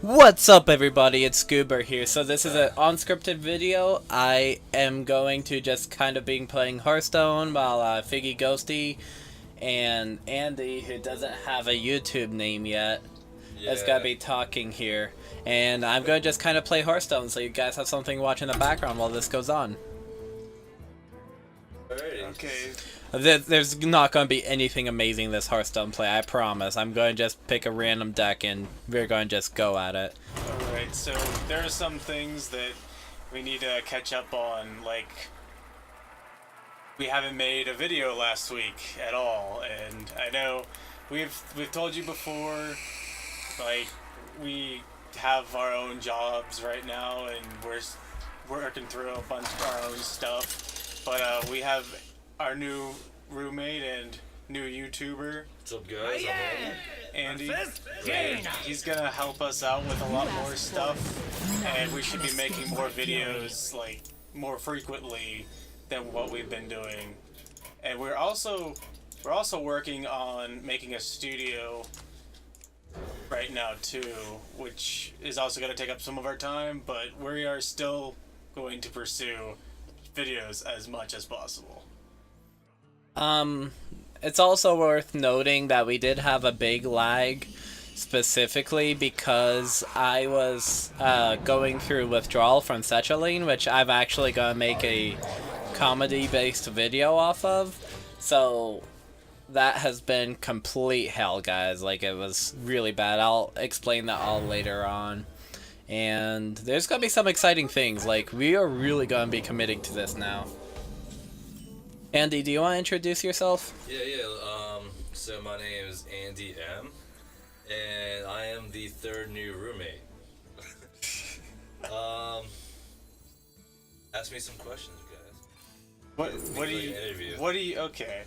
What's up, everybody? It's Goober here. So this is an unscripted video. I am going to just kind of be playing Hearthstone while Figgy Ghosty and Andy, who doesn't have a YouTube name yet, is gonna be talking here. And I'm gonna just kind of play Hearthstone, so you guys have something to watch in the background while this goes on. Alright. Okay. There's not going to be anything amazing this Hearthstone play, I promise. I'm going to just pick a random deck and we're going to just go at it. Alright, so there are some things that we need to catch up on, like we haven't made a video last week at all, and I know we've told you before, like, we have our own jobs right now and we're working through a bunch of our own stuff, but we have our new roommate and new YouTuber. What's up, guys? Andy. He's gonna help us out with a lot more stuff, and we should be making more videos, like, more frequently than what we've been doing. And we're also working on making a studio right now too, which is also gonna take up some of our time, but we are still going to pursue videos as much as possible. It's also worth noting that we did have a big lag, specifically because I was going through withdrawal from Sechaline, which I'm actually gonna make a comedy-based video off of. So that has been complete hell, guys. Like, it was really bad. I'll explain that all later on. And there's gonna be some exciting things. Like, we are really gonna be committing to this now. Andy, do you want to introduce yourself? Yeah. So my name is Andy M, and I am the third new roommate. Ask me some questions, guys. What do you okay.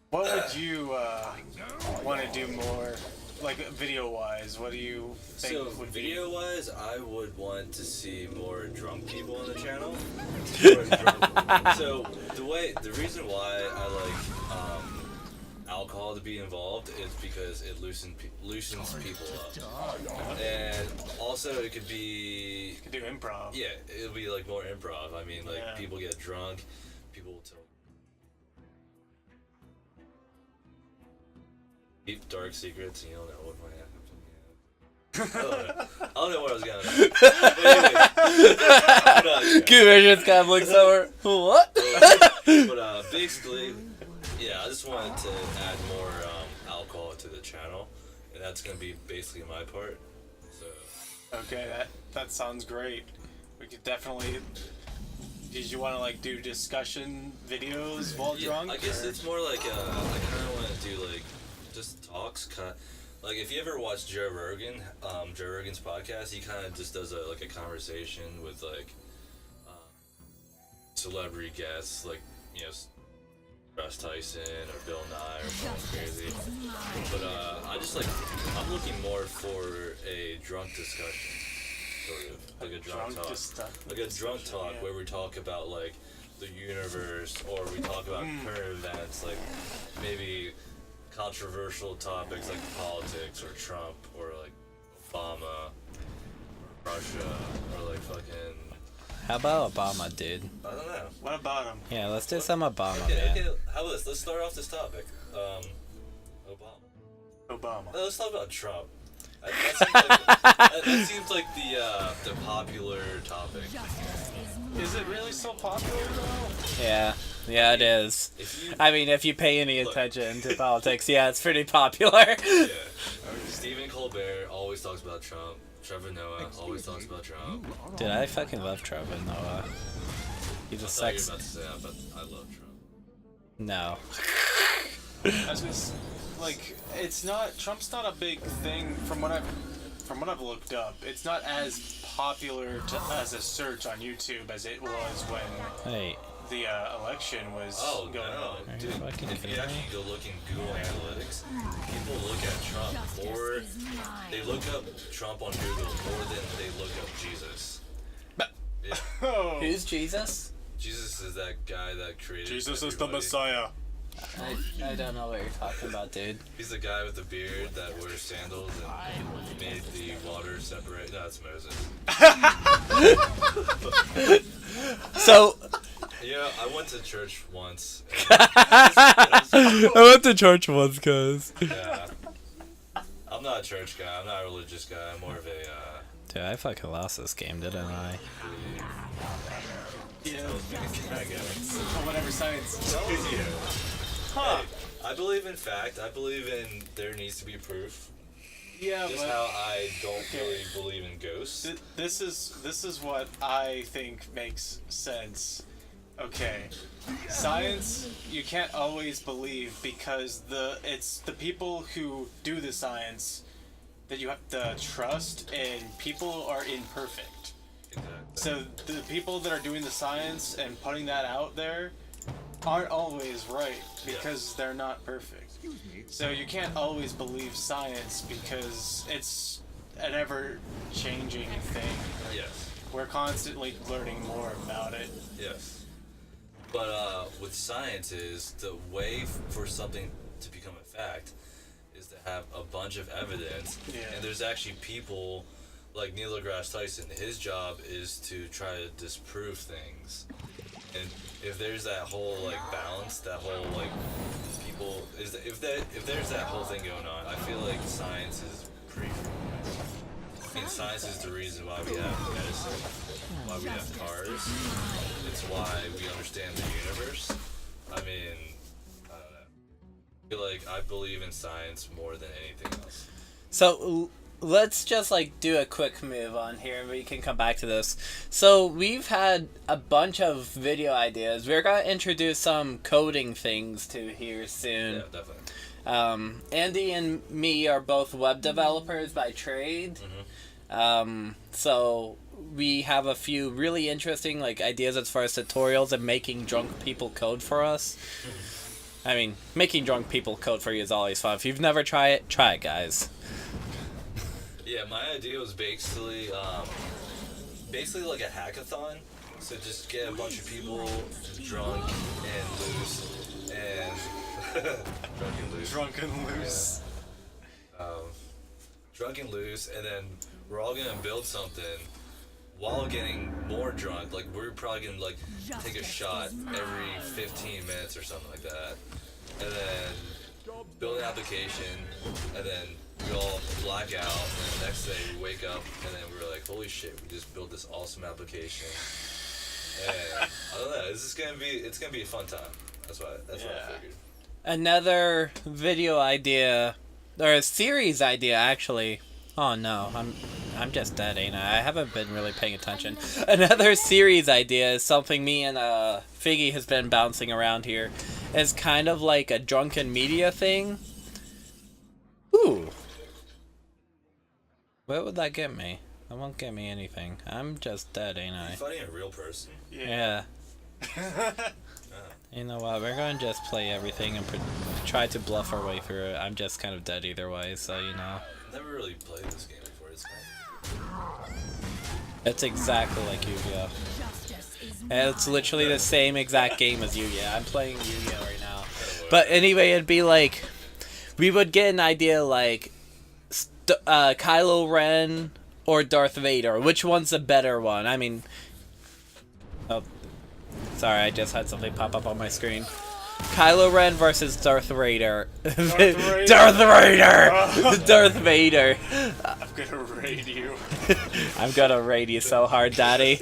What would you want to do more, like, video-wise? What do you think would be? Video-wise, I would want to see more drunk people on the channel. So the reason why I like alcohol to be involved is because it loosens people up, and also it could be. You could do improv. Yeah, it'll be like more improv. I mean, like, Yeah. people get drunk, people will tell deep dark secrets. You don't know what might happen. I don't know what I was gonna say. But anyway, Conversion's kind of looks over. What? but basically, yeah, I just wanted to add more alcohol to the channel, and that's gonna be basically my part. So. Okay, that sounds great. We could definitely. Did you want to, like, do discussion videos while drunk? I guess it's more like I kind of want to do, like, just talks. Like, if you ever watch Joe Rogan's podcast, he kind of just does a conversation with, like, celebrity guests, like, you know, Russ Tyson or Bill Nye or something crazy. But I'm looking more for a drunk discussion, sort of, like a drunk talk, like a drunk talk where we talk about, like, the universe, or we talk about current events, like maybe controversial topics like politics or Trump or like Obama or Russia or like fucking. How about Obama, dude? I don't know. What about him? Yeah, let's do some Obama, Okay, man. how about this? Let's start off this topic. Obama. No, let's talk about Trump. That seems like the popular topic. Is it really so popular though? Yeah, it is. I mean, if you pay any attention to politics, yeah, it's pretty popular. Yeah. Stephen Colbert always talks about Trump. Trevor Noah always talks about Trump. Dude, I fucking love Trevor Noah. He's a sex. I thought you were about to say that, but I love Trump. No. I was just, like, it's not. Trump's not a big thing from what I've looked up. It's not as popular as a search on YouTube as it was when Hey. the election was going on. Dude, fucking if you kidding actually me? go look in Google Analytics, people look at Trump more. They look up Trump on Google more than they look up Jesus. Yeah. Oh. Who's Jesus? Jesus is that guy that created. Jesus is the everybody. Messiah. I don't know what you're talking about, dude. He's the guy with the beard that wears sandals and made the separate. No, it's Moses. So Yeah, I went to church once. I went to church once, cause. Yeah. I'm not a church guy. I'm not a religious guy. I'm more of a. Dude, I fucking lost this game, didn't I? Yeah. I get it. Or whatever science. Huh. I believe in fact. I believe in there needs to be proof. Yeah, Just but how I don't really believe in ghosts. this is what I think makes sense. Okay, science you can't always believe because it's the people who do the science that you have to trust, and people are imperfect. Exactly. So the people that are doing the science and putting that out there aren't always right because they're not perfect. So you can't always believe science because it's an ever-changing thing. Yes. We're constantly learning more about it. Yes. But with science is the way for something to become a fact is to have a bunch of evidence. Yeah. And there's actually people like Neil deGrasse Tyson. His job is to try to disprove things. And if there's that whole like balance, that whole like people if there's that whole thing going on, I feel like science is pretty. I mean, science is the reason why we have medicine, why we have cars. It's why we understand the universe. I mean, I don't know. I feel like I believe in science more than anything else. So let's just like do a quick move on here and we can come back to this. So we've had a bunch of video ideas. We're gonna introduce some coding things to here soon. Yeah, definitely. Andy and me are both web developers by trade. So we have a few really interesting like ideas as far as tutorials and making drunk people code for us. I mean, making drunk people code for you is always fun. If you've never tried it, try it, guys. Yeah, my idea was basically like a hackathon. So just get a bunch of people drunk and loose and drunk and loose. Drunk and loose, and then we're all gonna build something while getting more drunk. Like we're probably gonna like take a shot every 15 minutes or something like that, and then build an application, and then we all black out, and the next day we wake up, and then we're like, holy shit, we just built this awesome application. And I don't know, it's gonna be a fun time. That's what I figured. Another video idea, or a series idea actually. Oh no, I'm just dead, ain't I? I haven't been really paying attention. Another series idea is something me and Figgy has been bouncing around here. It's kind of like a drunken media thing. Ooh. What would that get me? That won't get me anything. I'm just dead, ain't I? Are you fighting a real person? Yeah. You know what? We're going to just play everything and try to bluff our way through it. I'm just kind of dead either way, so you know. I've never really played this game before. It's exactly like Yu-Gi-Oh! And it's literally the same exact game as Yu-Gi-Oh! I'm playing Yu-Gi-Oh! Right now. But anyway, it'd be like, we would get an idea like Kylo Ren or Darth Vader. Which one's the better one? I mean, oh, sorry, I just had something pop up on my screen. Kylo Ren versus Darth Vader. Darth Vader! Darth Vader! I'm gonna raid you. I'm gonna raid you so hard, Daddy.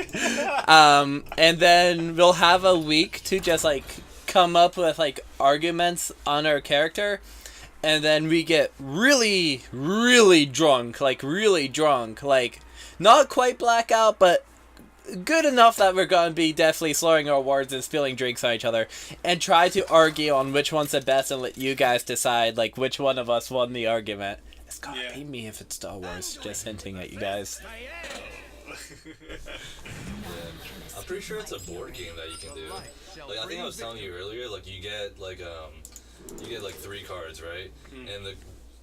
And then we'll have a week to just like come up with like arguments on our character, and then we get really, really drunk, like not quite blackout, but good enough that we're gonna be definitely slurring our words and spilling drinks on each other, and try to argue on which one's the best and let you guys decide like which one of us won the argument. It's gonna be me if it's Star Wars, just hinting at you guys. I'm pretty sure it's a board game that you can do. Like I think I was telling you earlier, like you get like 3 cards, right? And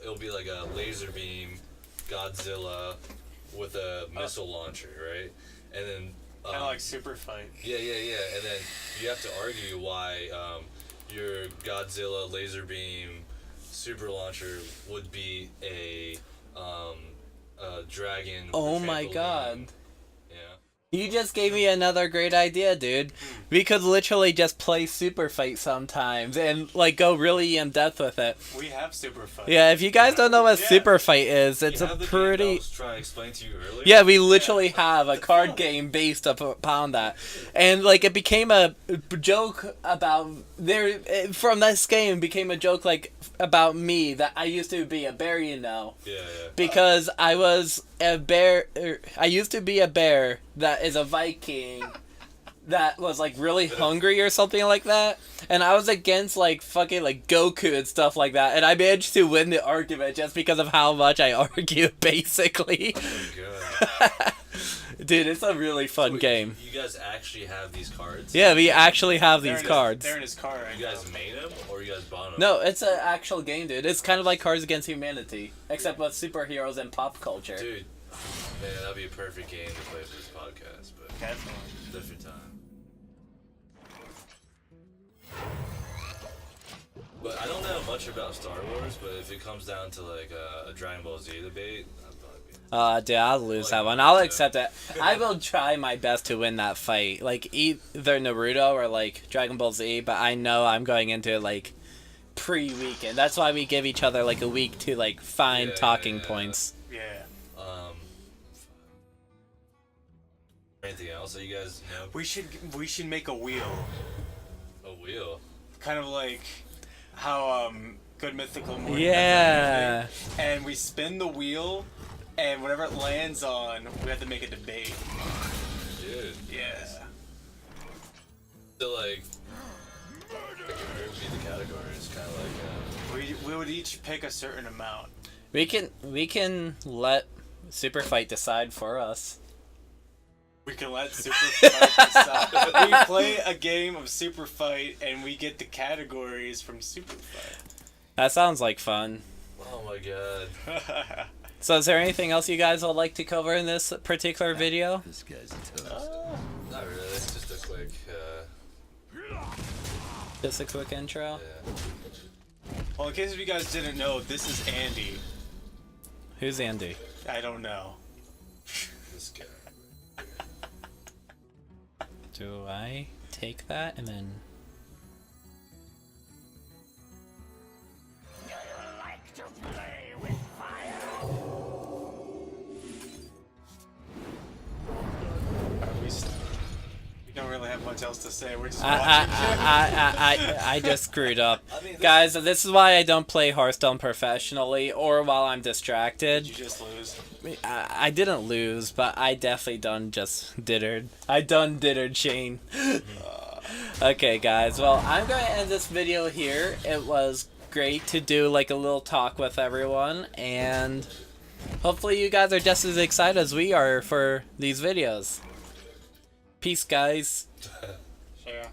it'll be like a laser beam, Godzilla with a missile launcher, right? And then Kind of like Super Fight. Yeah. And then you have to argue why your Godzilla laser beam super launcher would be a dragon. Oh with my trampoline. god. Yeah. You just gave me another great idea, dude. We could literally just play Super Fight sometimes and like go really in depth with it. We have Super Fight. Yeah, if you guys don't know what Yeah. Super Fight is, it's You a have the game that I pretty... was trying to explain to you earlier. Yeah, we literally have a card game based upon that. And like it became a joke about there from this game became a joke like about me that I used to be a bear, you know. Yeah, yeah. Because I was a bear I used to be a bear that is a Viking that was like really hungry or something like that, and I was against like fucking like Goku and stuff like that, and I managed to win the argument just because of how much I argue basically. Oh my god. Dude, it's a really fun Wait, game. You guys actually have these cards? Yeah, we actually have They're these in cards. They're in his car right You now. guys made them or you guys bought them? No, it's an actual game, dude. It's kind of like Cards Against Humanity, except with superheroes and pop culture. Dude, man, that'd be a perfect game to play for this podcast, but Definitely. different time. But I don't know much about Star Wars, but if it comes down to like a Dragon Ball Z debate, I'd probably be... Dude, I'll lose that one. I'll accept it. I will try my best to win that fight. Like, either Naruto or, like, Dragon Ball Z, but I know I'm going into, like, pre-weekend. That's why we give each other, like, a week to, like, find talking points. Yeah. Anything else that you guys know? We should make a wheel. A wheel? Kind of like how Good Mythical Morning. Yeah. And we spin the wheel, and whatever it lands on, we have to make a debate. Dude. Yeah. So like where would be the categories? Kind of like We would each pick a certain amount. We can let Super Fight decide for us. We can let Super Fight decide. We play a game of Super Fight, and we get the categories from Super Fight. That sounds like fun. oh my god. So is there anything else you guys would like to cover in this particular video? This guy's a toast. Not really. Just a quick Just a quick intro? yeah. Well, in case if you guys didn't know, this is Andy. Who's Andy? I don't know. This guy. Do I take that and then... We don't really have much else to say. We're just watching. I just screwed up. Guys, this is why I don't play Hearthstone professionally or while I'm distracted. Did you just lose? I didn't lose, but I definitely done just dittered. I done dittered Shane. Okay, guys. Well, I'm going to end this video here. It was great to do like a little talk with everyone, and hopefully you guys are just as excited as we are for these videos. Peace, guys. Yeah.